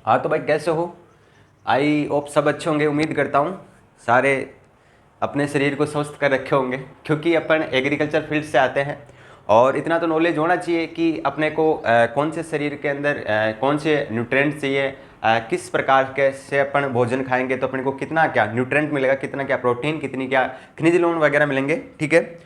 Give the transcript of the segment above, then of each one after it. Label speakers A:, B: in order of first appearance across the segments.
A: हाँ तो भाई कैसे हो। आई होप सब अच्छे होंगे। उम्मीद करता हूँ सारे अपने शरीर को स्वस्थ कर रखे होंगे, क्योंकि अपन एग्रीकल्चर फील्ड से आते हैं और इतना तो नॉलेज होना चाहिए कि अपने को कौन से शरीर के अंदर कौन से न्यूट्रिएंट चाहिए, किस प्रकार के से अपन भोजन खाएंगे तो अपने को कितना क्या न्यूट्रिएंट मिलेगा, कितना क्या प्रोटीन, कितनी क्या खनिज लवण वगैरह मिलेंगे। ठीक है,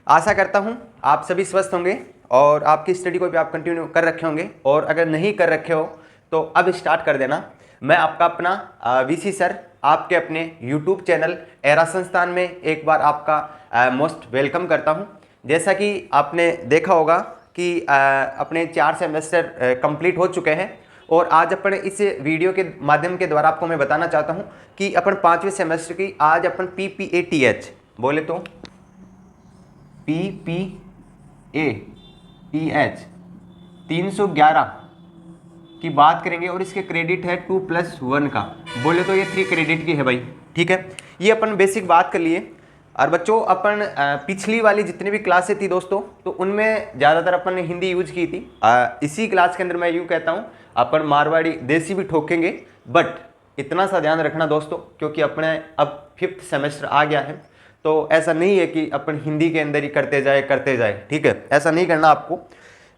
A: आशा करता हूँ आप सभी स्वस्थ होंगे और आपकी स्टडी को भी आप कंटिन्यू कर रखे होंगे, और अगर नहीं कर रखे हो तो अब स्टार्ट कर देना। मैं आपका अपना वीसी सर आपके अपने यूट्यूब चैनल एरा संस्थान में एक बार आपका मोस्ट वेलकम करता हूं। जैसा कि आपने देखा होगा कि अपने 4 सेमेस्टर कंप्लीट हो चुके हैं, और आज अपन इस वीडियो के माध्यम के द्वारा आपको मैं बताना चाहता हूं कि अपन 5वें सेमेस्टर की आज अपन PPATH बोले तो PPATH 311 की बात करेंगे, और इसके क्रेडिट है 2+1 का। बोले तो ये 3 क्रेडिट की है भाई। ठीक है, ये अपन बेसिक बात कर लिए। और बच्चों अपन पिछली वाली जितनी भी क्लासें थी दोस्तों, तो उनमें ज़्यादातर अपन ने हिंदी यूज की थी। इसी क्लास के अंदर मैं यूँ कहता हूँ अपन मारवाड़ी देसी भी ठोकेंगे, बट इतना सा ध्यान रखना दोस्तों, क्योंकि अपने अब 5th सेमेस्टर आ गया है, तो ऐसा नहीं है कि अपन हिंदी के अंदर ही करते जाए। ठीक है, ऐसा नहीं करना आपको।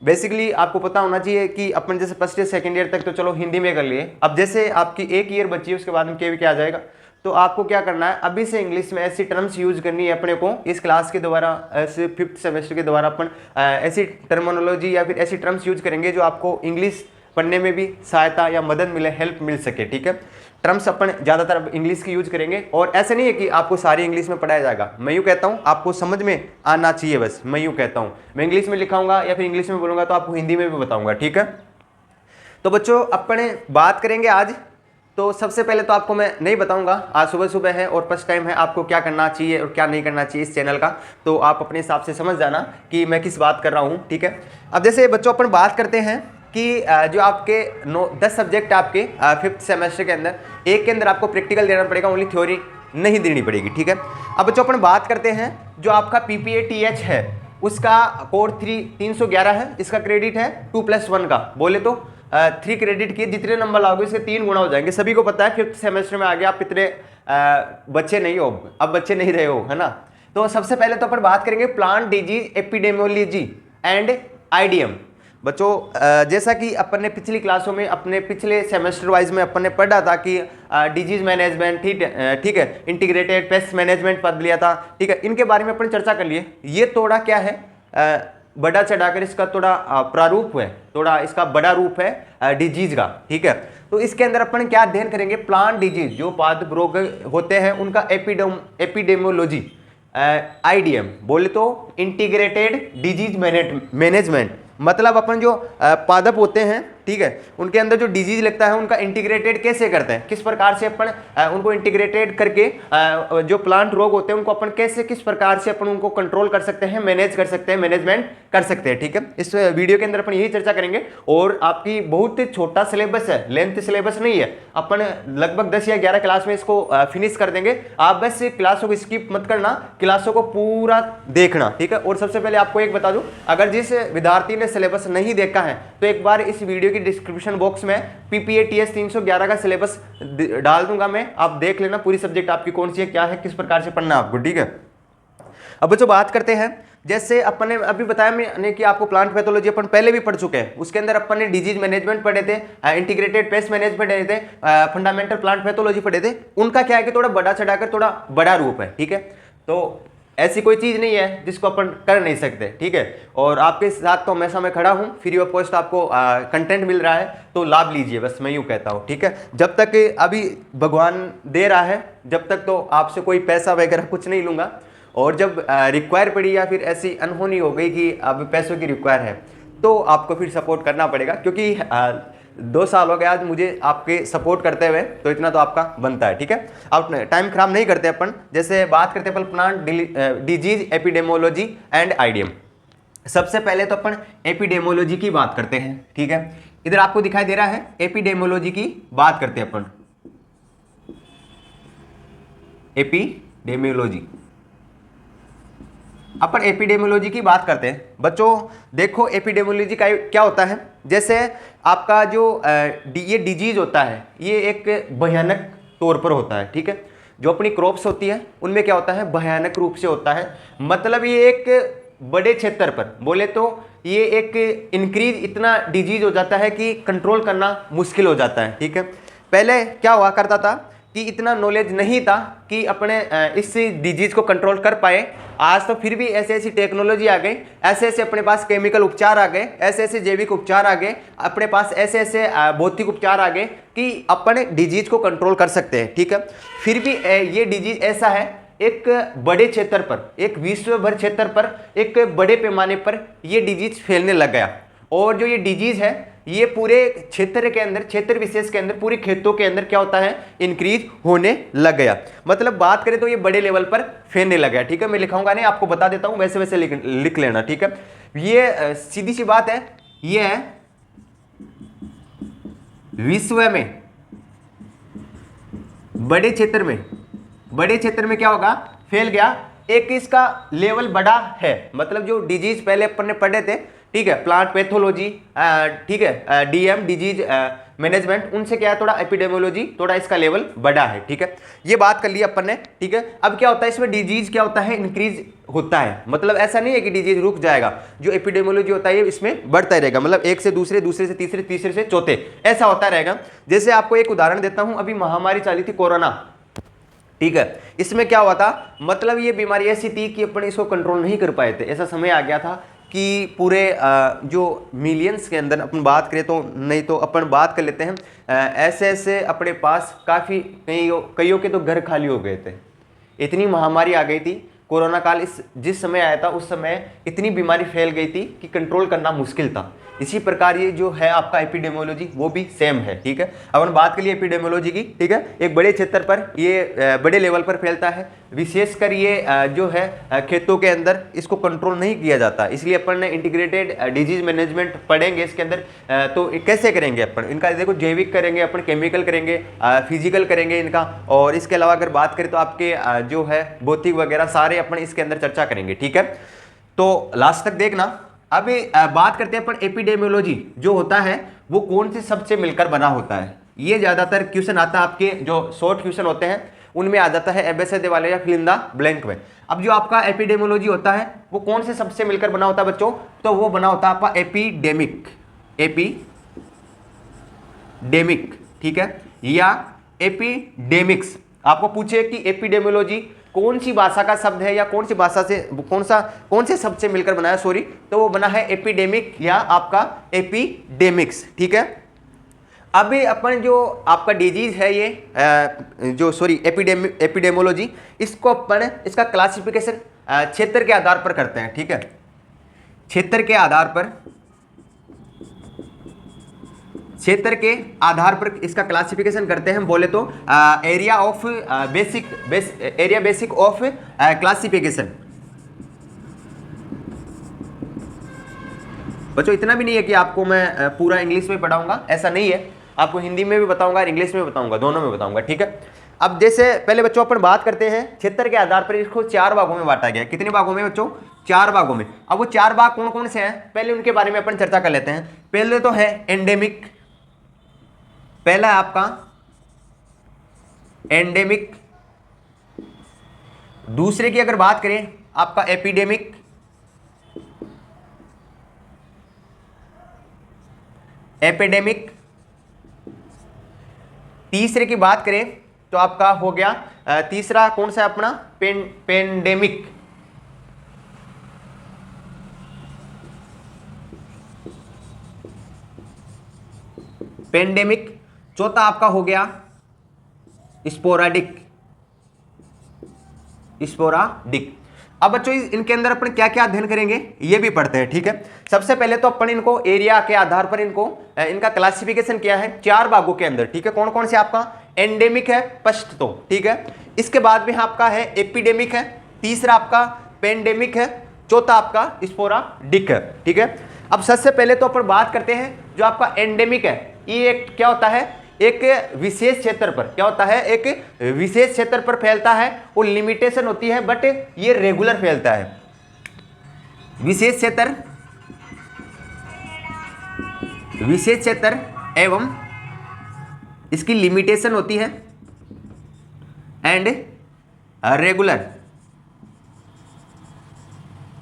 A: बेसिकली आपको पता होना चाहिए कि अपन जैसे फर्स्ट ईयर सेकंड ईयर तक तो चलो हिंदी में कर लिए, अब जैसे आपकी 1 ईयर बची है उसके बाद में केवी क्या आ जाएगा, तो आपको क्या करना है, अभी से इंग्लिश में ऐसी टर्म्स यूज करनी है अपने को। इस क्लास के द्वारा ऐसे 5th सेमेस्टर के द्वारा अपन ऐसी टर्मिनोलॉजी या फिर ऐसी टर्म्स यूज करेंगे जो आपको इंग्लिश पढ़ने में भी सहायता या मदद मिले, हेल्प मिल सके। ठीक है, टर्म्स अपन ज़्यादातर इंग्लिश की यूज करेंगे, और ऐसे नहीं है कि आपको सारी इंग्लिश में पढ़ाया जाएगा। मैं यूँ कहता हूँ आपको समझ में आना चाहिए, बस मैं यूँ कहता हूँ। मैं इंग्लिश में लिखाऊंगा या फिर इंग्लिश में बोलूँगा तो आपको हिंदी में भी बताऊँगा। ठीक है, तो बच्चों अपने बात करेंगे आज। तो सबसे पहले तो आपको मैं नहीं बताऊंगा, आज सुबह सुबह है और फर्स्ट टाइम है, आपको क्या करना चाहिए और क्या नहीं करना चाहिए इस चैनल का, तो आप अपने हिसाब से समझ जाना कि मैं किस बात कर रहा हूँ। ठीक है, अब जैसे बच्चों अपन बात करते हैं कि जो आपके 10 सब्जेक्ट आपके 5th सेमेस्टर के अंदर, एक के अंदर आपको प्रैक्टिकल देना पड़ेगा, ओनली थ्योरी नहीं देनी पड़ेगी। ठीक है, अब बच्चों अपन बात करते हैं जो आपका PPATH है उसका कोर 311 है, इसका क्रेडिट है 2+1 का। बोले तो 3 क्रेडिट के जितने नंबर लाओगे इसके 3 गुना हो जाएंगे। सभी को पता है 5th सेमेस्टर में आगे आप इतने बच्चे नहीं हो, अब बच्चे नहीं रहे हो, है ना। तो सबसे पहले तो अपन बात करेंगे plant disease epidemiology and IDM। बच्चों जैसा कि अपन ने पिछली क्लासों में अपने पिछले सेमेस्टर वाइज में अपन ने पढ़ा था कि डिजीज मैनेजमेंट, ठीक है, इंटीग्रेटेड पेस्ट मैनेजमेंट पढ़ लिया था। ठीक है, इनके बारे में अपन चर्चा कर लिए। ये थोड़ा क्या है, बड़ा चढ़ाकर इसका थोड़ा प्रारूप है, थोड़ा इसका बड़ा रूप है डिजीज का। ठीक है, तो इसके अंदर अपन क्या अध्ययन करेंगे, प्लांट डिजीज जो पादप रोग होते हैं उनका एपिडेमियोलॉजी, IDM बोले तो इंटीग्रेटेड डिजीज मैनेजमेंट। मतलब अपन जो पादप होते हैं, ठीक है, उनके अंदर जो डिजीज लगता है उनका इंटीग्रेटेड कैसे करते हैं, किस प्रकार से अपन उनको इंटीग्रेटेड करके जो प्लांट रोग होते हैं उनको अपन कैसे किस प्रकार से अपन उनको कंट्रोल कर सकते हैं, मैनेज कर सकते हैं, मैनेजमेंट कर सकते हैं। ठीक है, इस वीडियो के अंदर अपन यही चर्चा करेंगे। और आपकी बहुत छोटा सिलेबस है, लेंथ सिलेबस नहीं है, अपन लगभग 10 या 11 क्लास में इसको फिनिश कर देंगे। आप बस क्लासों को स्किप मत करना, क्लासों को पूरा देखना। ठीक है, और सबसे पहले आपको एक बता दूं, अगर जिस विद्यार्थी ने सिलेबस नहीं देखा है तो एक बार इस वीडियो की डिस्क्रिप्शन बॉक्स में PPATH 311 का सिलेबस डाल दूंगा मैं, आप देख लेना पूरी सब्जेक्ट आपकी कौन सी है, क्या है, किस प्रकार से पढ़ना है आपको। ठीक है, अब बच्चों बात करते हैं, जैसे अपन ने अभी बताया मैंने कि आपको प्लांट पैथोलॉजी अपन पहले भी पढ़ चुके हैं, उसके अंदर अपन ने डिजीज मैनेजमेंट पढ़े थे, इंटीग्रेटेड पेस्ट मैनेजमेंट पढ़े थे, फंडामेंटल प्लांट पैथोलॉजी पढ़े थे। उनका क्या है कि थोड़ा बड़ा चढ़ाकर थोड़ा बड़ा रूप है। ठीक है, तो ऐसी कोई चीज नहीं है जिसको अपन कर नहीं सकते। ठीक है, और आपके साथ तो हमेशा मैं खड़ा हूं, फ्री ऑफ कॉस्ट आपको कंटेंट मिल रहा है तो लाभ लीजिए, बस मैं यूं कहता हूं। ठीक है, जब तक अभी भगवान दे रहा है जब तक तो आपसे कोई पैसा वगैरह कुछ नहीं लूंगा, और जब रिक्वायर पड़ी या फिर ऐसी अनहोनी हो गई कि अब पैसों की रिक्वायर है तो आपको फिर सपोर्ट करना पड़ेगा, क्योंकि 2 साल हो गए आज मुझे आपके सपोर्ट करते हुए, तो इतना तो आपका बनता है। ठीक है, अब टाइम खराब नहीं करते अपन, जैसे बात करते हैं plant disease epidemiology and IDM। सबसे पहले तो अपन एपिडेमियोलॉजी की बात करते हैं। ठीक है, इधर आपको दिखाई दे रहा है, एपिडेमियोलॉजी की बात करते हैं अपन। एपिडेमियोलॉजी अपन एपिडेमियोलॉजी की बात करते हैं बच्चों। देखो एपिडेमियोलॉजी का क्या होता है, जैसे आपका जो ये डिजीज होता है ये एक भयानक तौर पर होता है, ठीक है। जो अपनी क्रॉप्स होती है उनमें क्या होता है, भयानक रूप से होता है। मतलब ये एक बड़े क्षेत्र पर बोले तो ये एक इंक्रीज इतना डिजीज हो जाता है कि कंट्रोल करना मुश्किल हो जाता है, ठीक है। पहले क्या हुआ करता था कि इतना नॉलेज नहीं था कि अपने इस डिजीज को कंट्रोल कर पाए। आज तो फिर भी ऐसे ऐसी टेक्नोलॉजी आ गई, ऐसे ऐसे अपने पास केमिकल उपचार आ गए, ऐसे ऐसे जैविक उपचार आ गए, अपने पास ऐसे ऐसे भौतिक उपचार आ गए कि अपन डिजीज को कंट्रोल कर सकते हैं, ठीक है। फिर भी ये डिजीज ऐसा है, एक बड़े क्षेत्र पर, एक विश्व भर क्षेत्र पर, एक बड़े पैमाने पर ये डिजीज फैलने लग गया। और जो ये डिजीज है ये पूरे क्षेत्र के अंदर, क्षेत्र विशेष के अंदर, पूरे खेतों के अंदर क्या होता है, इंक्रीज होने लग गया। मतलब बात करें तो ये बड़े लेवल पर फैलने लग गया, ठीक है। मैं लिखाऊंगा नहीं, आपको बता देता हूं, वैसे वैसे लिख लेना, ठीक है। ये सीधी सी बात है, ये है विश्व में बड़े क्षेत्र में क्या होगा, फैल गया। एक इसका लेवल बड़ा है, मतलब जो डिजीज पहले अपन ने पढ़े थे, ठीक है, प्लांट पैथोलॉजी, ठीक है, डीएम डिजीज मैनेजमेंट, उनसे क्या है थोड़ा एपिडेमियोलॉजी, थोड़ा इसका लेवल बड़ा है, ठीक है। ये बात कर ली अपन ने, ठीक है। अब क्या होता है इसमें, डिजीज क्या होता है, इंक्रीज होता है। मतलब ऐसा नहीं है कि डिजीज रुक जाएगा, जो एपिडेमियोलॉजी होता है इसमें बढ़ता रहेगा। मतलब एक से दूसरे, दूसरे से तीसरे, तीसरे से चौथे, ऐसा होता रहेगा। जैसे आपको एक उदाहरण देता हूं, अभी महामारी चली थी कोरोना, ठीक है। इसमें क्या हुआ था, मतलब ये बीमारी ऐसी थी कि अपन इसको कंट्रोल नहीं कर पाए थे। ऐसा समय आ गया था कि पूरे जो मिलियंस के अंदर अपन बात करें तो, नहीं तो अपन बात कर लेते हैं, ऐसे ऐसे अपने पास काफ़ी कईयों के तो घर खाली हो गए थे। इतनी महामारी आ गई थी कोरोना काल। इस जिस समय आया था उस समय इतनी बीमारी फैल गई थी कि कंट्रोल करना मुश्किल था। इसी प्रकार ये जो है आपका एपिडेमियोलॉजी वो भी सेम है, ठीक है। अब हम बात करिए एपिडेमियोलॉजी की, ठीक है। एक बड़े क्षेत्र पर ये बड़े लेवल पर फैलता है, विशेषकर ये जो है खेतों के अंदर इसको कंट्रोल नहीं किया जाता। इसलिए अपन ने इंटीग्रेटेड डिजीज मैनेजमेंट पढ़ेंगे इसके अंदर। तो कैसे करेंगे अपन इनका, देखो जैविक करेंगे अपन, केमिकल करेंगे, फिजिकल करेंगे इनका, और इसके अलावा अगर बात करें तो आपके जो है भौतिक वगैरह सारे अपन इसके अंदर चर्चा करेंगे, ठीक है। तो लास्ट तक देखना। अब बात करते हैं अपन एपिडेमियोलॉजी जो होता है वो कौन से शब्द से मिलकर बना होता है। ये ज्यादातर क्वेश्चन आता है आपके जो शॉर्ट क्वेश्चन होते हैं उनमें आ जाता है, एबीसीडी वाले या फिल इन द ब्लैंक में। अब जो आपका एपिडेमियोलॉजी होता है वो कौन से शब्द से मिलकर बना होता है बच्चों, तो वो बना होता है आपका एपिडेमिक, ठीक है, या एपिडेमिक्स। आपको पूछे कि एपिडेमियोलॉजी कौन सी भाषा का शब्द है या कौन सी भाषा से कौन से शब्द से मिलकर बनाया, सॉरी, तो वो बना है एपिडेमिक या आपका एपिडेमिक्स, ठीक है। अभी अपन जो आपका डिजीज है ये जो सॉरी एपिडेमियोलॉजी, इसको अपन इसका क्लासिफिकेशन क्षेत्र के आधार पर करते हैं, ठीक है। क्षेत्र के आधार पर इसका क्लासिफिकेशन करते हैं। हम बोले तो एरिया बेसिक ऑफ क्लासिफिकेशन। बच्चों इतना भी नहीं है कि आपको मैं पूरा इंग्लिश में पढ़ाऊंगा, ऐसा नहीं है। आपको हिंदी में भी बताऊंगा और इंग्लिश में भी बताऊंगा, दोनों में बताऊंगा, ठीक है। अब जैसे पहले बच्चों अपन बात करते हैं क्षेत्र के आधार पर इसको 4 भागों में बांटा गया। कितने भागों में बच्चों, 4 भागों में। अब वो 4 भाग कौन कौन से हैं, पहले उनके बारे में अपन चर्चा कर लेते हैं। पहले तो है एंडेमिक, पहला है आपका एंडेमिक। दूसरे की अगर बात करें आपका एपिडेमिक, तीसरे की बात करें तो आपका हो गया तीसरा कौन सा है अपना, पेंडेमिक। चौथा आपका हो गया स्पोराडिक। अब बच्चों इनके अंदर अपन क्या क्या अध्ययन करेंगे ये भी पढ़ते हैं, ठीक है। सबसे पहले तो अपन इनको एरिया के आधार पर इनका क्लासिफिकेशन किया है 4 भागों के अंदर, ठीक है। कौन कौन से, आपका एंडेमिक है फर्स्ट तो, ठीक है। इसके बाद में आपका है एपिडेमिक है, तीसरा आपका पेंडेमिक है, चौथा आपका स्पोराडिक है, ठीक है। अब सबसे पहले तो अपन बात करते हैं जो आपका एंडेमिक है। ये एक क्या होता है, एक विशेष क्षेत्र पर क्या होता है, एक विशेष क्षेत्र पर फैलता है और लिमिटेशन होती है, बट ये रेगुलर फैलता है। विशेष क्षेत्र एवं इसकी लिमिटेशन होती है एंड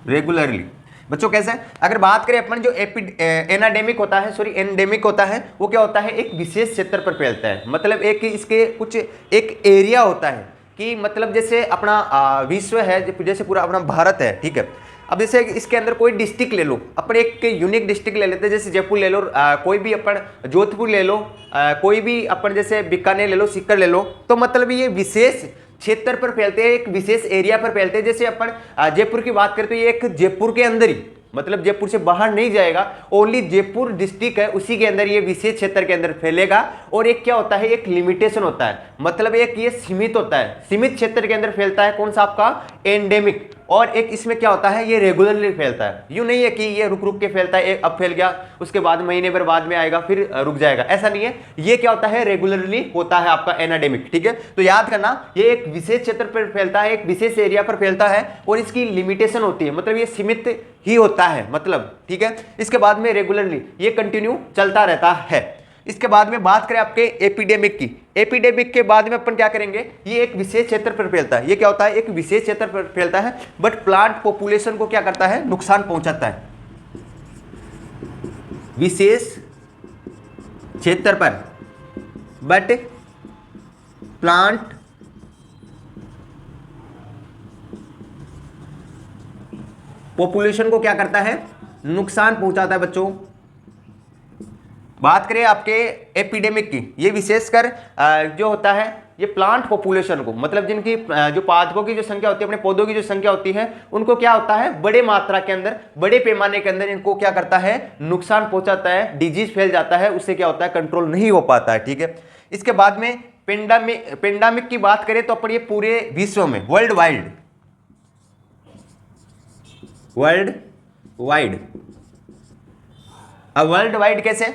A: रेगुलरली। बच्चों कैसे, अगर बात करें अपन जो एनाडेमिक होता है, सॉरी एंडेमिक होता है, वो क्या होता है, एक विशेष क्षेत्र पर फैलता है। मतलब एक इसके कुछ एक एरिया होता है कि मतलब जैसे अपना विश्व है, जैसे पूरा अपना भारत है, ठीक है। अब जैसे इसके अंदर कोई डिस्ट्रिक्ट ले लो, अपन एक यूनिक डिस्ट्रिक्ट ले लेते हैं, जैसे जयपुर ले लो, कोई भी अपन जोधपुर ले लो, कोई भी अपन जैसे बीकानेर ले लो, सीकर ले लो, तो मतलब ये विशेष क्षेत्र पर फैलते हैं, एक विशेष एरिया पर फैलते हैं। जैसे अपन जयपुर की बात करें तो ये एक जयपुर के अंदर ही, मतलब जयपुर से बाहर नहीं जाएगा, ओनली जयपुर डिस्ट्रिक्ट है उसी के अंदर ये विशेष क्षेत्र के अंदर फैलेगा। और एक क्या होता है, एक लिमिटेशन होता है, मतलब एक ये सीमित होता है, सीमित क्षेत्र के अंदर फैलता है। कौन सा आपका एंडेमिक। और एक इसमें क्या होता है, ये रेगुलरली फैलता है, यूं नहीं है कि ये रुक रुक के फैलता है, एक अब फैल गया उसके बाद महीने भर बाद में आएगा फिर रुक जाएगा, ऐसा नहीं है। ये क्या होता है, रेगुलरली होता है आपका एनाडेमिक, ठीक है। तो याद करना, ये एक विशेष क्षेत्र पर फैलता है, एक विशेष एरिया पर फैलता है और इसकी लिमिटेशन होती है, मतलब ये सीमित ही होता है, मतलब ठीक है। इसके बाद में रेगुलरली ये कंटिन्यू चलता रहता है। इसके बाद में बात करें आपके एपिडेमिक की, एपिडेमिक के बाद में अपन क्या करेंगे, ये एक विशेष क्षेत्र पर फैलता है। ये क्या होता है, एक विशेष क्षेत्र पर फैलता है, बट प्लांट पॉपुलेशन को क्या करता है, नुकसान पहुंचाता है। विशेष क्षेत्र पर बट प्लांट पॉपुलेशन को क्या करता है, नुकसान पहुंचाता है। बच्चों बात करें आपके एपिडेमिक की, ये विशेषकर जो होता है ये प्लांट पॉपुलेशन को, मतलब जिनकी जो पादपों की जो संख्या होती है, अपने पौधों की जो संख्या होती है, उनको क्या होता है, बड़े मात्रा के अंदर, बड़े पैमाने के अंदर इनको क्या करता है, नुकसान पहुंचाता है, डिजीज फैल जाता है, उससे क्या होता है, कंट्रोल नहीं हो पाता है, ठीक है। इसके बाद में पेंडेमिक की बात करें तो अपन ये पूरे विश्व में वर्ल्ड वाइड कैसे,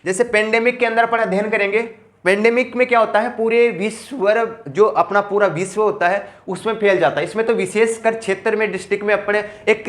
A: जैसे पेंडेमिक के अंदर अपन अध्ययन करेंगे, पेंडेमिक में क्या होता है, पूरे विश्व जो अपना पूरा विश्व होता है उसमें फैल जाता है। इसमें तो विशेषकर क्षेत्र में, डिस्ट्रिक्ट में अपने एक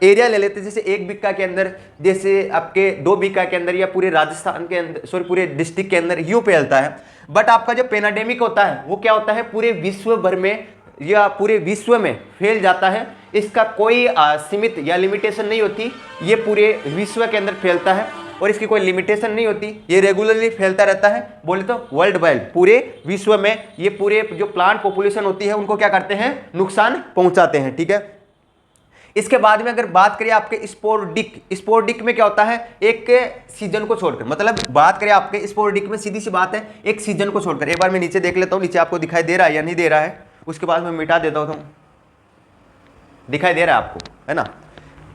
A: एरिया ले लेते हैं, जैसे 1 बीघा के अंदर, जैसे आपके 2 बीघा के अंदर, या पूरे राजस्थान के अंदर, सॉरी पूरे डिस्ट्रिक्ट के अंदर यूं फैलता है। बट आपका जो पेनाडेमिक होता है वो क्या होता है, पूरे विश्व भर में या पूरे विश्व में फैल जाता है। इसका कोई सीमित या लिमिटेशन नहीं होती, ये पूरे विश्व के अंदर फैलता है और इसकी कोई लिमिटेशन नहीं होती, ये रेगुलरली फैलता रहता है। बोले तो वर्ल्ड वाइड, पूरे विश्व में ये पूरे जो प्लांट पॉपुलेशन होती है उनको क्या करते हैं, नुकसान पहुंचाते हैं, ठीक है। इसके बाद में अगर बात करें आपके स्पोरडिक में क्या होता है, एक सीजन को छोड़कर, मतलब बात करें आपके स्पोरडिक में सीधी सी बात है, एक सीजन को छोड़कर। एक बार मैं नीचे देख लेता हूँ, नीचे आपको दिखाई दे रहा है या नहीं दे रहा है, उसके बाद मैं मिटा देता हूँ, दिखाई दे रहा है आपको, है ना।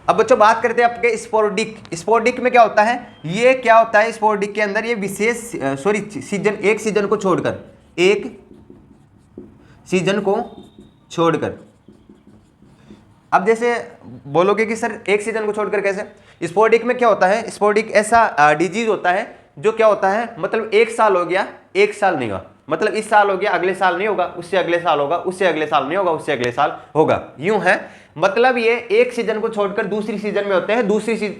A: अब बच्चों बात करते हैं आपके स्पोरडिक में क्या होता है, ये क्या होता है स्पोरडिक के अंदर, ये विशेष सीजन, एक सीजन को छोड़कर, अब जैसे बोलोगे कि सर एक सीजन को छोड़कर कैसे, स्पोरडिक में क्या होता है, स्पोरडिक ऐसा डिजीज होता है जो क्या होता है, मतलब 1 साल हो गया, 1 साल नहीं हुआ, मतलब इस साल हो गया, अगले साल नहीं होगा, उससे अगले साल होगा, उससे अगले साल नहीं होगा, उससे अगले साल होगा, यूं है। मतलब ये एक सीजन को छोड़कर दूसरी सीजन में होते हैं,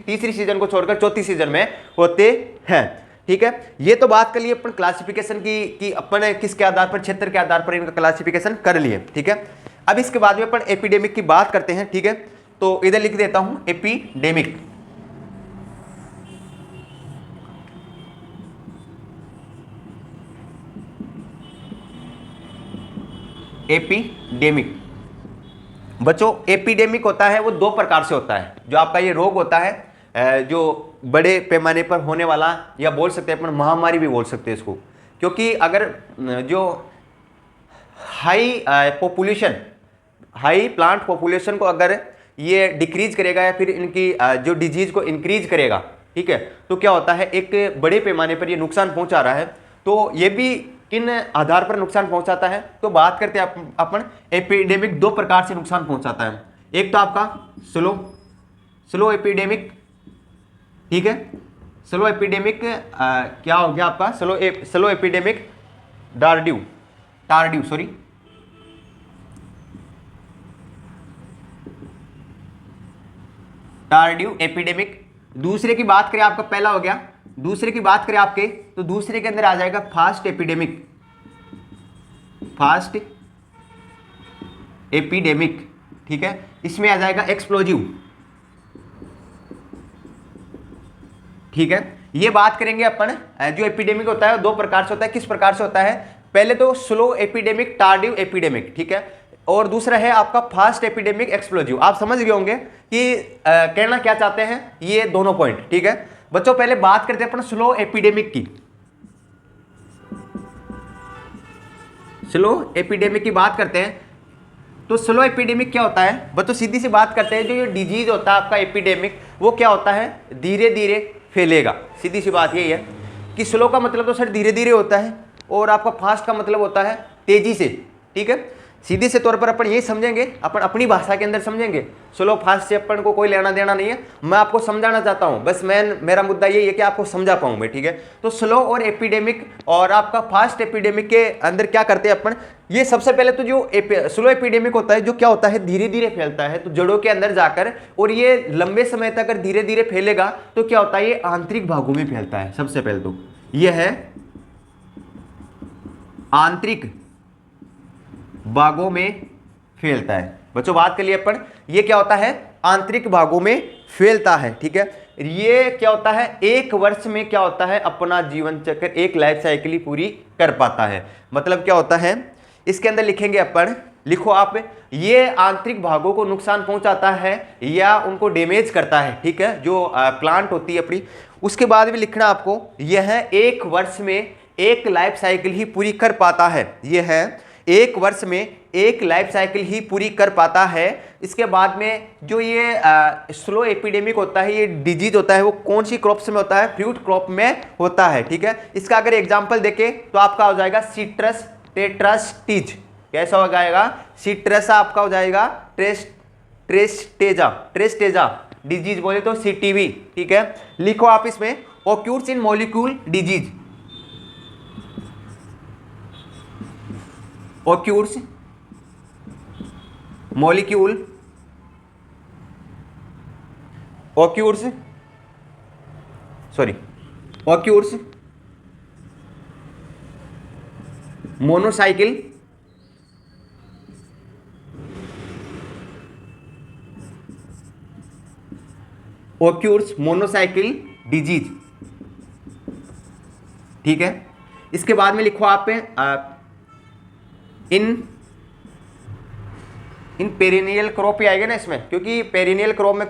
A: तीसरी सीजन को छोड़कर चौथी सीजन में होते हैं, ठीक है। ये तो बात कर लिए अपन क्लासिफिकेशन की कि अपन किसके आधार पर, क्षेत्र के आधार पर इनका क्लासिफिकेशन कर लिए, ठीक है। अब इसके बाद में अपन एपिडेमिक की बात करते हैं, ठीक है। तो इधर लिख देता हूं एपिडेमिक। एपिडेमिक बच्चों, एपिडेमिक होता है वो 2 प्रकार से होता है। जो आपका ये रोग होता है जो बड़े पैमाने पर होने वाला, या बोल सकते हैं अपन महामारी भी बोल सकते हैं इसको, क्योंकि अगर जो हाई प्लांट पॉपुलेशन को अगर ये डिक्रीज करेगा या फिर इनकी जो डिजीज को इंक्रीज करेगा, ठीक है, तो क्या होता है, एक बड़े पैमाने पर ये नुकसान पहुंचा रहा है, तो ये भी किन आधार पर नुकसान पहुंचाता है। तो बात करते हैं अपन एपिडेमिक 2 प्रकार से नुकसान पहुंचाता है। एक तो आपका स्लो एपिडेमिक, ठीक है। स्लो एपिडेमिक क्या हो गया आपका, slow epidemic tardive sorry, tardive epidemic. दूसरे की बात करें, आपका पहला हो गया, दूसरे की बात करें आपके, तो दूसरे के अंदर आ जाएगा फास्ट एपिडेमिक, फास्ट एपिडेमिक, ठीक है। इसमें आ जाएगा एक्सप्लोजिव, ठीक है। ये बात करेंगे अपन, जो एपिडेमिक होता है दो प्रकार से होता है। किस प्रकार से होता है? पहले तो स्लो एपिडेमिक, टार्डिव एपिडेमिक, ठीक है, और दूसरा है आपका फास्ट एपिडेमिक, एक्सप्लोजिव। आप समझ गए होंगे कि कहना क्या चाहते हैं ये दोनों पॉइंट, ठीक है बच्चों। पहले बात करते हैं अपन स्लो एपिडेमिक की। स्लो एपिडेमिक की बात करते हैं, तो स्लो एपिडेमिक क्या होता है बच्चों? सीधी सी बात करते हैं, जो ये डिजीज होता है आपका एपिडेमिक, वो क्या होता है? धीरे धीरे फैलेगा। सीधी सी बात यही है कि स्लो का मतलब तो सर धीरे धीरे होता है, और आपका फास्ट का मतलब होता है तेजी से, ठीक है। सीधे से तौर पर अपन ये समझेंगे, अपन अपनी भाषा के अंदर समझेंगे। स्लो फास्ट से अपन को कोई लेना देना नहीं है, मैं आपको समझाना चाहता हूँ बस। मेरा मुद्दा यही है कि आपको समझा पाऊँ मैं, ठीक है। तो स्लो और एपिडेमिक और आपका फास्ट एपिडेमिक के अंदर क्या करते हैं अपन? ये सबसे पहले तो जो स्लो एपिडेमिक होता है, जो क्या होता है? धीरे धीरे फैलता है, तो जड़ों के अंदर जाकर, और ये लंबे समय तक अगर धीरे धीरे फैलेगा तो क्या होता है? ये आंतरिक भागों में फैलता है। सबसे पहले तो ये है आंतरिक भागों में फैलता है। बच्चों बात कर लिए अपन, ये क्या होता है? आंतरिक भागों में फैलता है, ठीक है। ये क्या होता है? एक वर्ष में क्या होता है? अपना जीवन चक्र, एक लाइफ साइकिल ही पूरी कर पाता है। मतलब क्या होता है? इसके अंदर लिखेंगे अपन, लिखो आप, ये आंतरिक भागों को नुकसान पहुंचाता है या उनको डैमेज करता है, ठीक है, जो प्लांट होती है अपनी। उसके बाद भी लिखना आपको, यह एक वर्ष में एक लाइफ साइकिल ही पूरी कर पाता है। यह है एक वर्ष में एक लाइफ साइकिल ही पूरी कर पाता है। इसके बाद में जो ये स्लो एपिडेमिक होता है, ये डिजीज होता है, वो कौन सी क्रॉप्स में होता है? फ्रूट क्रॉप में होता है, ठीक है। इसका अगर एग्जांपल देखें तो आपका हो जाएगा सिट्रस टेट्रास्टीज। कैसा हो जाएगा? सिट्रस आपका हो जाएगा ट्रेस्टेजा डिजीज बोले तो सीटीवी, ठीक है। लिखो आप इसमें, occurs in molecule disease, occurs molecule occurs monocycle occurs monocycle disease, ठीक है। इसके बाद में लिखो आप इन पेरिनियल क्रॉप ही आएगा ना इसमें, क्योंकि पेरिनियल क्रॉप में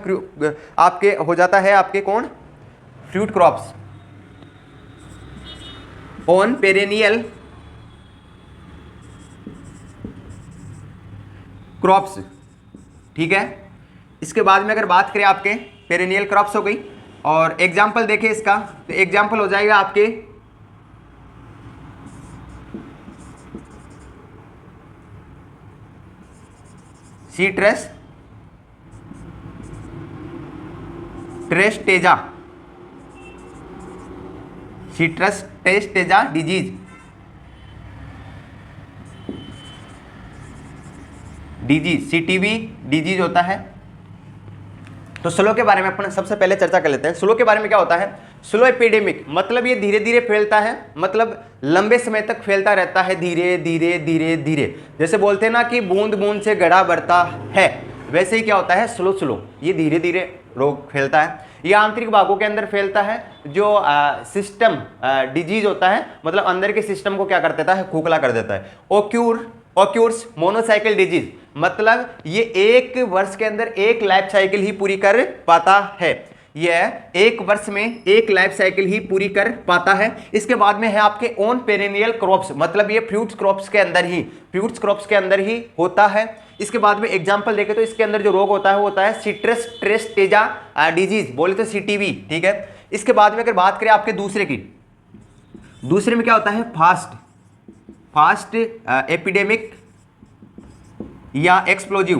A: आपके हो जाता है आपके कौन? Fruit crops. On perennial crops, ठीक है। इसके बाद में अगर बात करें आपके पेरिनियल क्रॉप्स हो गई, और एग्जाम्पल देखें इसका, तो एग्जाम्पल हो जाएगा आपके citrus tristeza, citrus tristeza disease, CTV disease होता है। तो स्लो के बारे में अपन सबसे पहले चर्चा कर लेते हैं। स्लो के बारे में क्या होता है? स्लो एपिडेमिक मतलब ये धीरे धीरे फैलता है, मतलब लंबे समय तक फैलता रहता है, धीरे धीरे धीरे धीरे। जैसे बोलते हैं ना कि बूंद बूंद से घड़ा भरता है, वैसे ही क्या होता है? स्लो ये धीरे धीरे रोग फैलता है। ये आंतरिक भागों के अंदर फैलता है। जो सिस्टम डिजीज होता है, मतलब अंदर के सिस्टम को क्या कर देता है? खोखला कर देता है। ओक्यूर्स मोनोसाइकिल डिजीज मतलब ये एक वर्ष के अंदर एक लाइफ साइकिल ही पूरी कर पाता है। यह एक वर्ष में एक लाइफ साइकिल ही पूरी कर पाता है। इसके बाद में है आपके ऑन पेरिनियल क्रॉप्स, मतलब ये फ्रूट्स क्रॉप्स के अंदर ही होता है। इसके बाद में एग्जांपल देखें तो इसके अंदर जो रोग होता है वो होता है सिट्रस ट्रेस्टेजा डिजीज, बोले तो सीटीवी, ठीक है। इसके बाद में अगर बात करें आपके दूसरे की, दूसरे में क्या होता है? फास्ट एपिडेमिक या एक्सप्लोजिव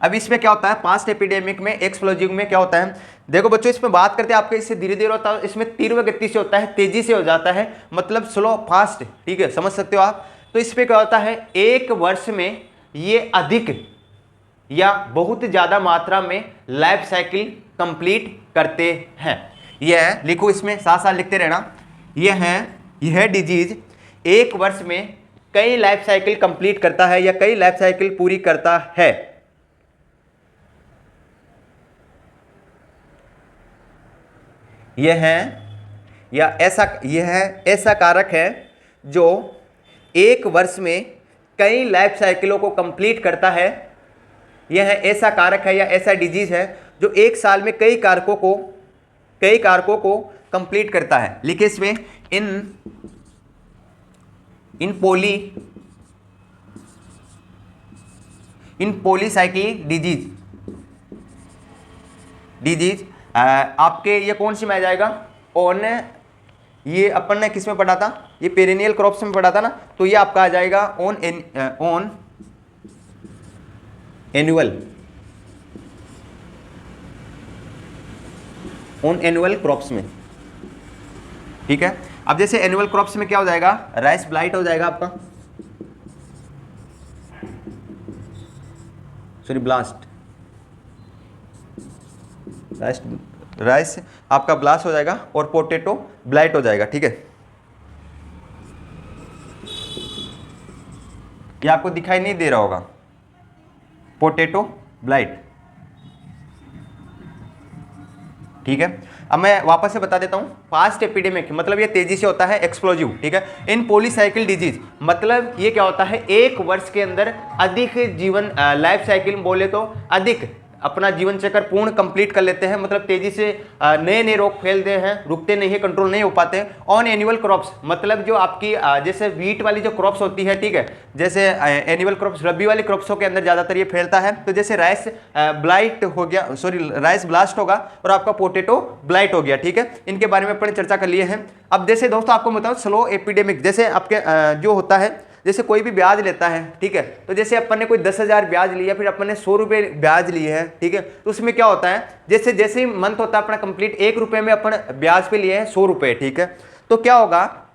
A: अब इसमें क्या होता है? फास्ट एपिडेमिक में, एक्सप्लोजिव में क्या होता है? देखो बच्चों, इसमें बात करते हैं आपके, इससे धीरे धीरे होता है, इसमें तीव्र गति से होता है, तेजी से हो जाता है, मतलब स्लो फास्ट, ठीक है, समझ सकते हो आप। तो इसमें क्या होता है? एक वर्ष में ये अधिक या बहुत ज़्यादा मात्रा में लाइफ साइकिल कंप्लीट करते हैं। यह लिखो, इसमें साथ साथ लिखते रहना। यह डिजीज एक वर्ष में कई लाइफ साइकिल कंप्लीट करता है या कई लाइफ साइकिल पूरी करता है। यह ऐसा कारक है जो एक वर्ष में कई लाइफ साइकिलों को कंप्लीट करता है। यह ऐसा कारक है या ऐसा डिजीज है जो एक साल में कई कारकों को कंप्लीट करता है। लिखिए इसमें, इन पॉलीसाइक्लिक डिजीज आपके ये कौन सी में आ जाएगा? ये अपन ने किस में पढ़ा था? ये पेरेनियल क्रॉप्स में पढ़ा था ना, तो ये आपका आ जाएगा ऑन एनुअल क्रॉप्स में। ठीक है, अब जैसे एनुअल क्रॉप्स में क्या हो जाएगा? राइस ब्लाइट हो जाएगा आपका, सॉरी ब्लास्ट, राइस आपका ब्लास्ट हो जाएगा और पोटैटो ब्लाइट हो जाएगा। ठीक है, ये आपको दिखाई नहीं दे रहा होगा, पोटैटो ब्लाइट। ठीक है, अब मैं वापस से बता देता हूं। फास्ट एपिडेमिक मतलब ये तेजी से होता है, एक्सप्लोजिव। ठीक है, इन पॉलीसाइकिल डिजीज मतलब ये क्या होता है? एक वर्ष के अंदर अधिक जीवन लाइफ साइकिल बोले तो अधिक अपना जीवन चक्र पूर्ण कंप्लीट कर लेते हैं, मतलब तेजी से नए नए रोग फैलते हैं, रुकते नहीं है, कंट्रोल नहीं हो पाते हैं। ऑन एनुअल क्रॉप्स मतलब जो आपकी जैसे वीट वाली जो क्रॉप्स होती है, ठीक है, जैसे एनुअल क्रॉप्स रबी वाली क्रॉप्सों के अंदर ज़्यादातर ये फैलता है। तो जैसे राइस ब्लाइट हो गया, सॉरी राइस ब्लास्ट होगा और आपका पोटैटो ब्लाइट हो गया। ठीक है, इनके बारे में अपन चर्चा कर लिए हैं। अब जैसे दोस्तों आपको बताओ स्लो एपिडेमिक, जैसे आपके जो होता है, जैसे कोई भी ब्याज लेता है, ठीक है, तो जैसे अपन ने कोई 10,000 ब्याज लिया, फिर अपन ने 100 रुपये ब्याज लिए हैं, ठीक है, तो उसमें क्या होता है? जैसे जैसे ही मंथ होता है अपना कंप्लीट, 1 रुपये में अपन ब्याज पे लिए हैं 100 रुपये। ठीक है, तो क्या होगा?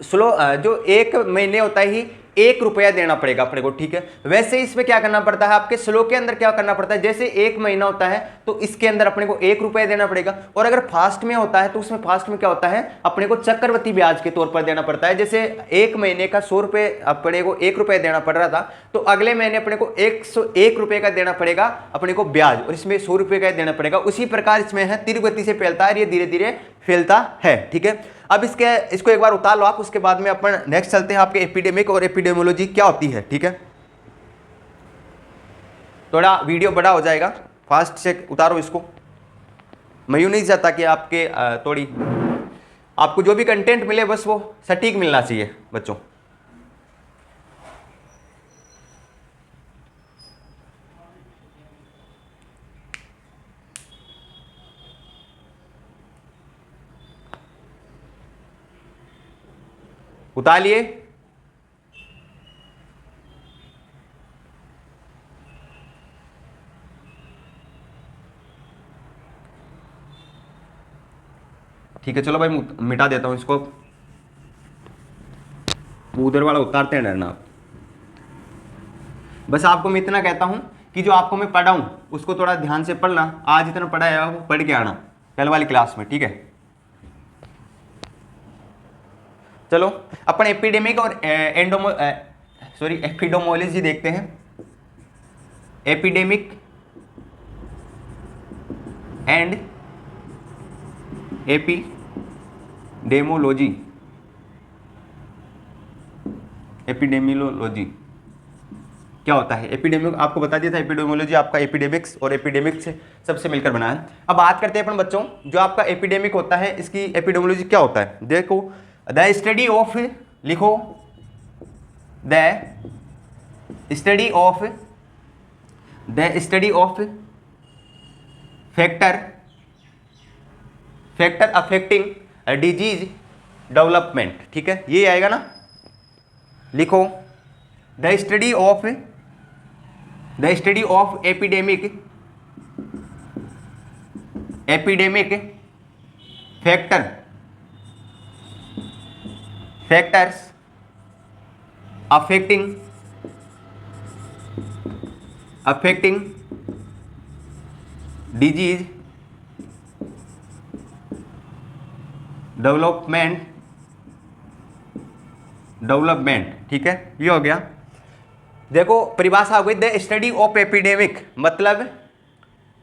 A: स्लो जो 1 महीने होता ही 1 रुपया देना पड़ेगा अपने को। ठीक है, वैसे ही इसमें क्या करना पड़ता है? आपके स्लो के अंदर क्या करना पड़ता है? जैसे 1 महीना होता है तो इसके अंदर अपने को 1 रुपया देना पड़ेगा। और अगर फास्ट में होता है तो उसमें फास्ट में क्या होता है? अपने को चक्रवृद्धि ब्याज के तौर पर देना पड़ता है। जैसे 1 महीने का 100 रुपये अपने को 1 रुपया देना पड़ रहा था, तो अगले महीने अपने को 101 रुपये का देना पड़ेगा अपने को ब्याज, और इसमें 100 रुपये का देना पड़ेगा। उसी प्रकार इसमें है, तीव्र गति से फैलता है, ये धीरे धीरे फैलता है। ठीक है, अब इसको एक बार उतार लो आप, उसके बाद में अपन नेक्स्ट चलते हैं आपके एपिडेमिक और एपिडेमियोलॉजी क्या होती है। ठीक है, थोड़ा वीडियो बड़ा हो जाएगा, फास्ट से उतारो इसको। मैं यूं नहीं चाहता कि आपके थोड़ी आपको जो भी कंटेंट मिले बस वो सटीक मिलना चाहिए बच्चों। उतार लिए? ठीक है, चलो भाई मिटा देता हूं इसको, उधर वाला उतारते हैं ना आप। बस आपको मैं इतना कहता हूं कि जो आपको मैं पढ़ाऊं उसको थोड़ा ध्यान से पढ़ना। आज इतना पढ़ाया वो पढ़ के आना कल वाली क्लास में। ठीक है, चलो अपन एपिडेमिक और एपिडेमोलॉजी देखते हैं। एपिडेमिक एंड एपिडेमोलॉजी, एपिडेमियोलॉजी क्या होता है? एपिडेमिक आपको बता दिया था, एपिडेमियोलॉजी आपका एपिडेमिक्स और एपिडेमिक से सबसे मिलकर बना है। अब बात करते हैं अपन बच्चों, जो आपका एपिडेमिक होता है इसकी एपिडेमियोलॉजी क्या होता है? देखो, द स्टडी ऑफ, लिखो, the study of factor affecting disease development. ठीक है, ये आएगा ना, लिखो, the study of epidemic factors affecting affecting disease development, ठीक है, ये हो गया। देखो परिभाषा हो गई, द स्टडी ऑफ एपिडेमिक, मतलब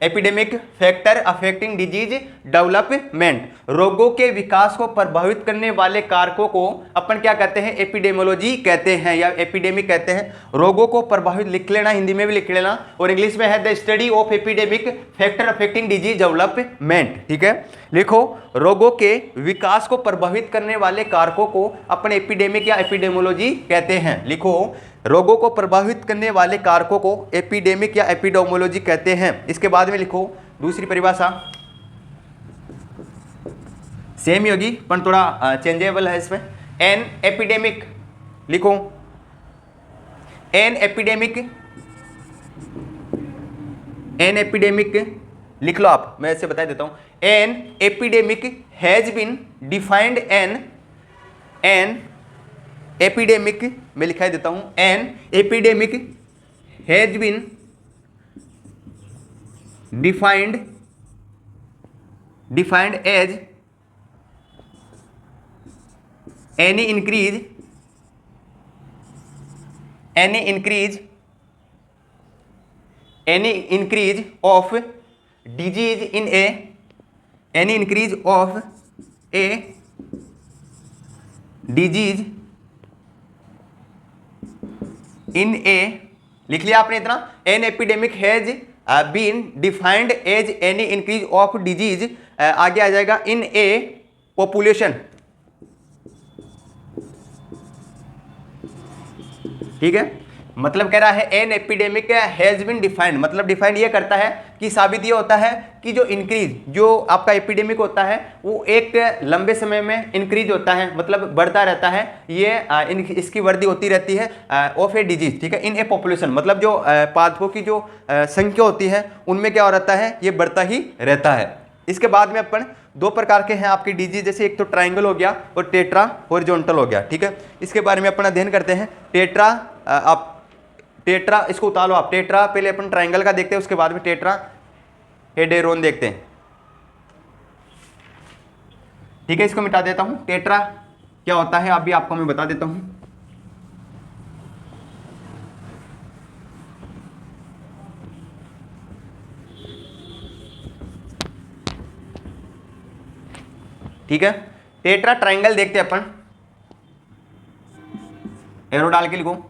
A: epidemic factor affecting disease development, रोगों के विकास को प्रभावित करने वाले कारकों को अपन क्या कहते हैं, एपिडेमोलॉजी कहते हैं या एपिडेमिक कहते हैं। रोगों को प्रभावित लिख लेना, हिंदी में भी लिख लेना, और इंग्लिश में है the study of epidemic factor affecting disease development, ठीक है। लिखो, रोगों के विकास को प्रभावित करने वाले कारकों को अपन एपिडेमिक या एपिडेमोलॉजी कहते हैं। लिखो, रोगों को प्रभावित करने वाले कारकों को एपिडेमिक या एपिडेमोलॉजी कहते हैं। इसके बाद में लिखो दूसरी परिभाषा, सेम ही होगी पर थोड़ा चेंजेबल है इसमें। एन एपिडेमिक, लिखो एन एपिडेमिक लिख लो आप, मैं ऐसे बता देता हूं। An epidemic has been defined, an epidemic में लिखा देता हूं, an epidemic has been defined as any increase of disease in a लिख लिया आपने इतना। An epidemic has been defined as any increase of disease, आगे आ जाएगा इन ए पॉपुलेशन, ठीक है। मतलब कह रहा है an epidemic has been defined, मतलब डिफाइंड ये करता है कि साबित ये होता है कि जो इंक्रीज, जो आपका एपिडेमिक होता है वो एक लंबे समय में इंक्रीज होता है, मतलब बढ़ता रहता है, ये इसकी वृद्धि होती रहती है ऑफ ए डिजीज, ठीक है, इन ए पॉपुलेशन, मतलब जो पादपों की जो संख्या होती है उनमें क्या हो रहता है, ये बढ़ता ही रहता है। इसके बाद में अपन दो प्रकार के हैं आपकी डिजीज, जैसे एक तो ट्राइंगल हो गया और टेट्रा हॉरिजॉन्टल हो गया, ठीक है। इसके बारे में अपन अध्ययन करते हैं। टेट्रा इसको उतारो आप, टेट्रा पहले अपन ट्राइंगल का देखते हैं, उसके बाद में टेट्रा हेडेरोन देखते हैं, ठीक है। इसको मिटा देता हूं, टेट्रा क्या होता है अभी आपको मैं बता देता हूं। ठीक है, टेट्रा ट्राइंगल देखते हैं अपन, एरो डाल के लिखो,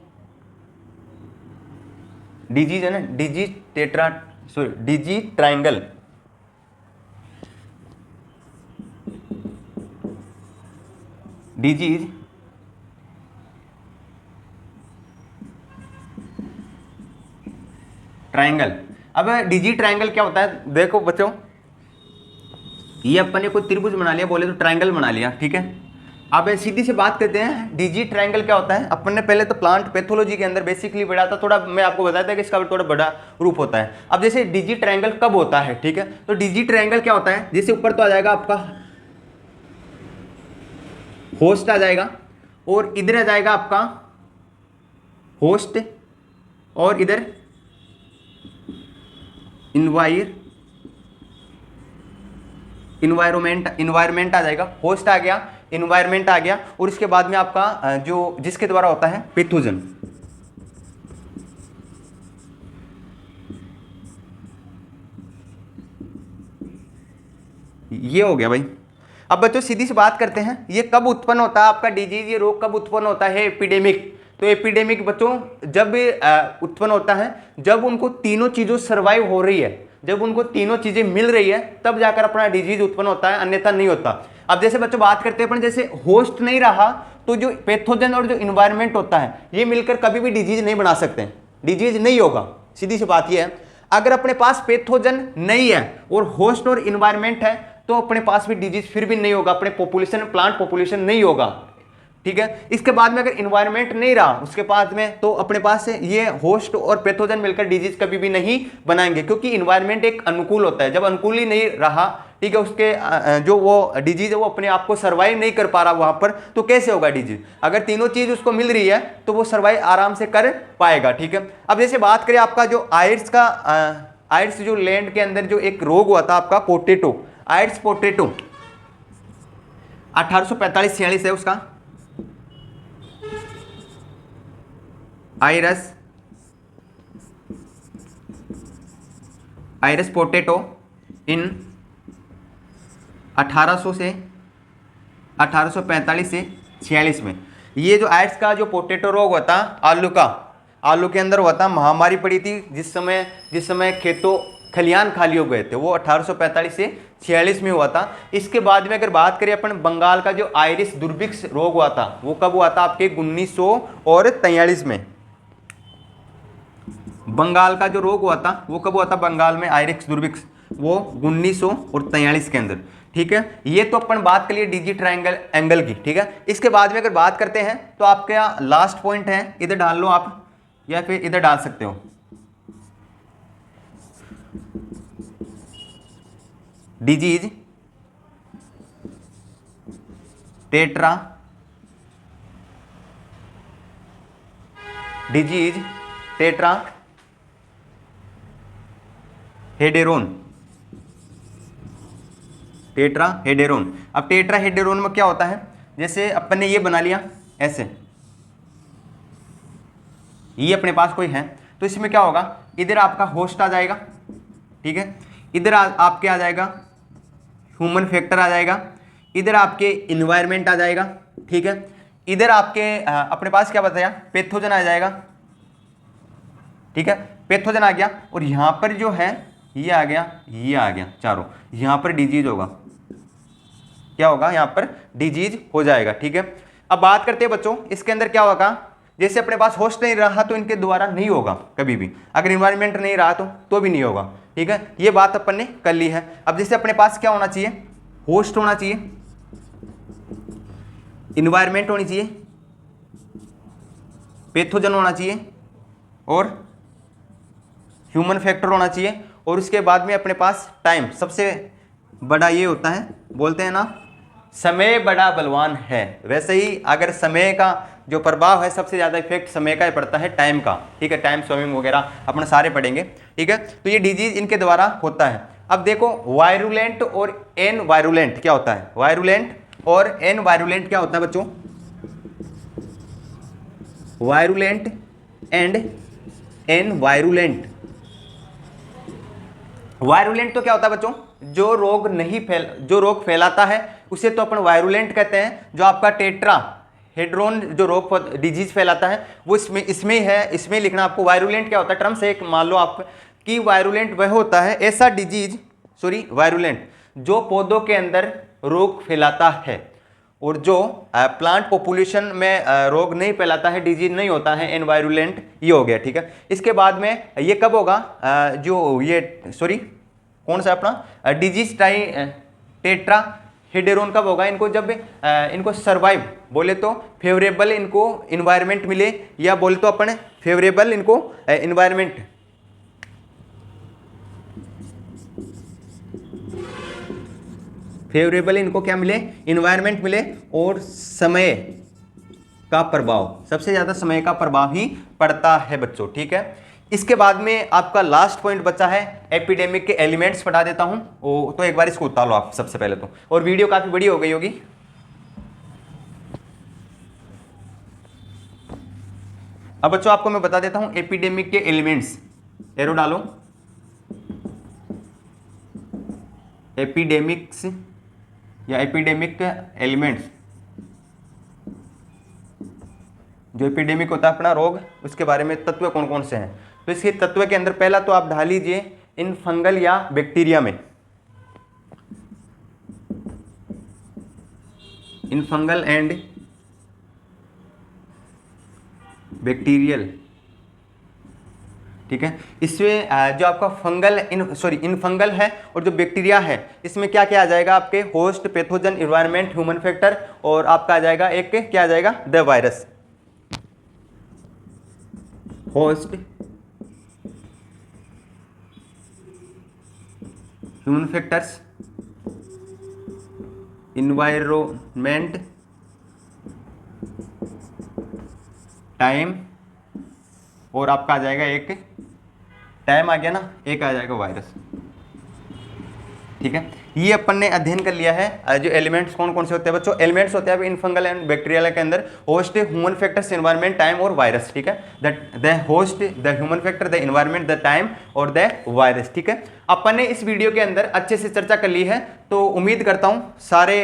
A: डिजीज है ना, disease tetra, sorry disease triangle, disease triangle. अब डिजीज ट्राइंगल क्या होता है, देखो बच्चों, ये अपन ने कोई त्रिभुज बना लिया, बोले तो ट्राइंगल बना लिया, ठीक है। अब सीधी से बात करते हैं, डिजीज ट्राइंगल क्या होता है। अपन ने पहले तो प्लांट पैथोलॉजी के अंदर बेसिकली पढ़ा था, थोड़ा मैं आपको बताया था कि इसका थोड़ा बड़ा रूप होता है। अब जैसे डिजीज ट्राइंगल कब होता है, ठीक है, तो डिजीज ट्राइंगल क्या होता है, जैसे ऊपर तो आ जाएगा आपका होस्ट आ जाएगा, और इधर आ जाएगा आपका होस्ट, और इधर इन्वायरमेंट आ जाएगा, होस्ट आ गया, इन्वायरमेंट आ गया, और इसके बाद में आपका जो जिसके द्वारा होता है पैथोजन, ये हो गया भाई। अब बच्चों सीधी सी बात करते हैं, ये कब उत्पन्न होता है आपका डिजीज, ये रोग कब उत्पन्न होता है, एपिडेमिक। तो एपिडेमिक बच्चों जब उत्पन्न होता है जब उनको तीनों चीजों सर्वाइव हो रही है, जब उनको तीनों चीजें मिल रही है, तब जाकर अपना डिजीज उत्पन्न होता है, अन्यथा नहीं होता। अब जैसे बच्चों बात करते हैं अपन, जैसे होस्ट नहीं रहा तो जो पैथोजन और जो इन्वायरमेंट होता है ये मिलकर कभी भी डिजीज नहीं बना सकते, डिजीज नहीं होगा। सीधी सी बात ये है, अगर अपने पास पैथोजन नहीं है और होस्ट और इन्वायरमेंट है तो अपने पास भी डिजीज फिर भी नहीं होगा, अपने पॉपुलेशन प्लांट पॉपुलेशन नहीं होगा, ठीक है। इसके बाद में अगर इन्वायरमेंट नहीं रहा उसके बाद में, तो अपने पास ये होस्ट और पैथोजन मिलकर डिजीज कभी भी नहीं बनाएंगे, क्योंकि इन्वायरमेंट एक अनुकूल होता है। जब अनुकूल ही नहीं रहा ठीक है, उसके जो वो डिजीज है वो अपने आप को सर्वाइव नहीं कर पा रहा वहां पर, तो कैसे होगा डिजीज? अगर तीनों चीज उसको मिल रही है तो वो सर्वाइव आराम से कर पाएगा। ठीक है, अब जैसे बात करें आपका जो आइड्स का आइड्स जो लैंड के अंदर जो एक रोग हुआ था आपका पोटैटो, आइड्स पोटैटो 1845-46 है उसका, आयरस पोटैटो इन 1800 से 1845 से 46 में। ये जो आयड्स का जो पोटैटो रोग होता आलू के अंदर हुआ था, महामारी पड़ी थी जिस समय खेतों खलियान खाली हो गए थे, वो 1845 से 46 में हुआ था। इसके बाद में अगर बात करें अपन बंगाल का जो आयरिस दुर्भिक्ष रोग हुआ था वो कब हुआ था आपके 1943 में। बंगाल का जो रोग हुआ था वो कब हुआ था बंगाल में आयरिस दुर्भिक्ष, वो 1943 के अंदर। ठीक है, ये तो अपन बात कर लिए डिजी ट्रायंगल एंगल की। ठीक है, इसके बाद में अगर बात करते हैं तो आपके यहाँ लास्ट पॉइंट है, इधर डाल लो आप या फिर इधर डाल सकते हो, डिजीज टेट्रा हेडेरोन। अब टेट्रा हेडेरोन में क्या होता है, जैसे अपन ने ये बना लिया ऐसे, ये अपने पास कोई है तो इसमें क्या होगा, इधर आपका होस्ट आ जाएगा। ठीक है, इधर आपके आ जाएगा ह्यूमन फैक्टर आ जाएगा, इधर आपके इन्वायरमेंट आ जाएगा। ठीक है, इधर आपके अपने पास क्या बताया, पैथोजन आ जाएगा। ठीक है, पैथोजन आ गया, और यहां पर जो है ये आ गया चारों, यहां पर डिजीज होगा, क्या होगा यहां पर डिजीज हो जाएगा। ठीक है, अब बात करते हैं बच्चों इसके अंदर क्या होगा, जैसे अपने पास होस्ट नहीं रहा तो इनके द्वारा नहीं होगा कभी भी, अगर इन्वायरमेंट नहीं रहा तो भी नहीं होगा। ठीक है, ये बात अपन ने कर ली है। अब जैसे अपने पास क्या होना चाहिए, होस्ट होना चाहिए, इन्वायरमेंट होनी चाहिए, पैथोजन होना चाहिए और ह्यूमन फैक्टर होना चाहिए, और उसके बाद में अपने पास टाइम सबसे बड़ा ये होता है, बोलते हैं ना समय बड़ा बलवान है, वैसे ही अगर समय का जो प्रभाव है सबसे ज़्यादा इफेक्ट समय का ही पड़ता है टाइम का। ठीक है, टाइम स्विमिंग वगैरह अपने सारे पढ़ेंगे। ठीक है, तो ये डिजीज इनके द्वारा होता है। अब देखो वायरुलेंट और एन वायरुलेंट क्या होता है, वायरुलेंट और एन वायरुलेंट क्या होता है बच्चों, virulent and avirulent. Virulent तो क्या होता है बच्चों, जो रोग फैलाता है उसे तो अपन वायरुलेंट कहते हैं। जो आपका टेट्रा हेड्रोन जो रोग डिजीज फैलाता है वो इसमें है, इसमें लिखना आपको। वायरुलेंट क्या होता है, टर्म से एक मान लो आप कि वायरुलेंट वह होता है ऐसा डिजीज, वायरुलेंट जो पौधों के अंदर रोग फैलाता है, और जो प्लांट पॉपुलेशन में रोग नहीं फैलाता है, डिजीज नहीं होता है, एनवायरुलेंट ये हो गया। ठीक है, इसके बाद में ये कब होगा, जो ये कौन सा अपना डिजीज टेट्रा हेडेरोन कब होगा, इनको जब इनको सर्वाइव बोले तो फेवरेबल इनको इन्वायरमेंट मिले, या बोले तो अपन फेवरेबल इनको इन्वायरमेंट क्या मिले, इन्वायरमेंट मिले, और समय का प्रभाव, सबसे ज्यादा समय का प्रभाव ही पड़ता है बच्चों। ठीक है, इसके बाद में आपका लास्ट पॉइंट बचा है एपिडेमिक के एलिमेंट्स पढ़ा देता हूं, तो एक बार इसको उतार लो आप सबसे पहले तो, और वीडियो काफी बड़ी हो गई होगी। अब बच्चों आपको मैं बता देता हूं एपिडेमिक के एलिमेंट्स, एरो डालो, एपिडेमिक्स या एपिडेमिक एलिमेंट्स। जो एपिडेमिक होता है अपना रोग, उसके बारे में तत्व कौन कौन से हैं, तो इसके तत्व के अंदर पहला तो आप ढाल लीजिए इन फंगल या बैक्टीरिया में, इन फंगल एंड बैक्टीरियल। ठीक है, इसमें जो आपका फंगल इन फंगल है और जो बैक्टीरिया है, इसमें क्या क्या आ जाएगा आपके, host, pathogen, environment, human factor, और आपका आ जाएगा एक क्या आ जाएगा, the virus. Host, human factors environment, time, और आपका आ जाएगा एक टाइम आ गया ना, एक आ जाएगा वायरस। ठीक है, ये अपन ने अध्ययन कर लिया है जो एलिमेंट्स कौन कौन से होते हैं बच्चों। एलिमेंट्स होते हैं इन फंगल एंड बैक्टीरियल के अंदर host, human factors, environment, time और वायरस। ठीक है, the host, the human factor, the environment, the time और द वायरस। ठीक है, अपन ने इस वीडियो के अंदर अच्छे से चर्चा कर ली है, तो उम्मीद करता हूँ सारे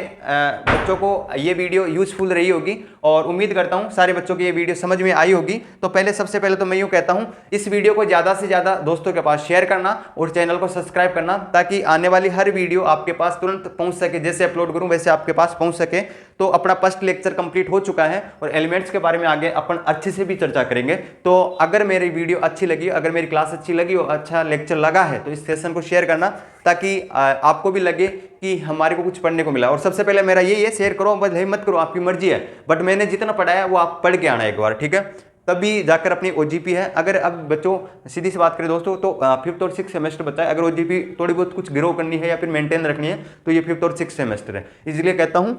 A: बच्चों को ये वीडियो यूजफुल रही होगी और उम्मीद करता हूँ सारे बच्चों की ये वीडियो समझ में आई होगी। तो पहले सबसे पहले तो मैं यूँ कहता हूँ इस वीडियो को ज़्यादा से ज़्यादा दोस्तों के पास शेयर करना और चैनल को सब्सक्राइब करना, ताकि आने वाली हर वीडियो आपके पास तुरंत पहुँच सके, जैसे अपलोड करूँ वैसे आपके पास पहुँच सके। तो अपना फर्स्ट लेक्चर कंप्लीट हो चुका है और एलिमेंट्स के बारे में आगे अपन अच्छे से भी चर्चा करेंगे। तो अगर मेरी वीडियो अच्छी लगी, अगर मेरी क्लास अच्छी लगी और अच्छा लेक्चर लगा है तो इस सेशन को शेयर करना, ताकि आपको भी लगे कि हमारे को कुछ पढ़ने को मिला। और सबसे पहले मेरा यही है, शेयर करो, भले मत करो, आपकी मर्जी है, बट मैंने जितना पढ़ाया है वो आप पढ़ के आना एक बार। ठीक है, तभी जाकर अपनी ओजीपी है। अगर अब बच्चों सीधी सी बात करें दोस्तों, तो 5th और 6th सेमेस्टर बचा है। अगर ओजीपी थोड़ी बहुत कुछ ग्रो करनी है या फिर मेंटेन रखनी है तो ये 5th और 6th सेमेस्टर है। इसलिए कहता हूँ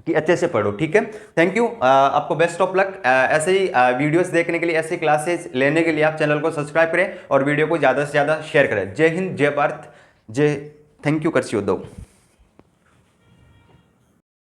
A: कि अच्छे से पढ़ो। ठीक है, थैंक यू, आपको बेस्ट ऑफ लक। ऐसे ही वीडियोस देखने के लिए, ऐसे क्लासेस लेने के लिए आप चैनल को सब्सक्राइब करें और वीडियो को ज़्यादा से ज़्यादा शेयर करें। जय हिंद, जय भारत, जय, थैंक यू, करसी उद्धव।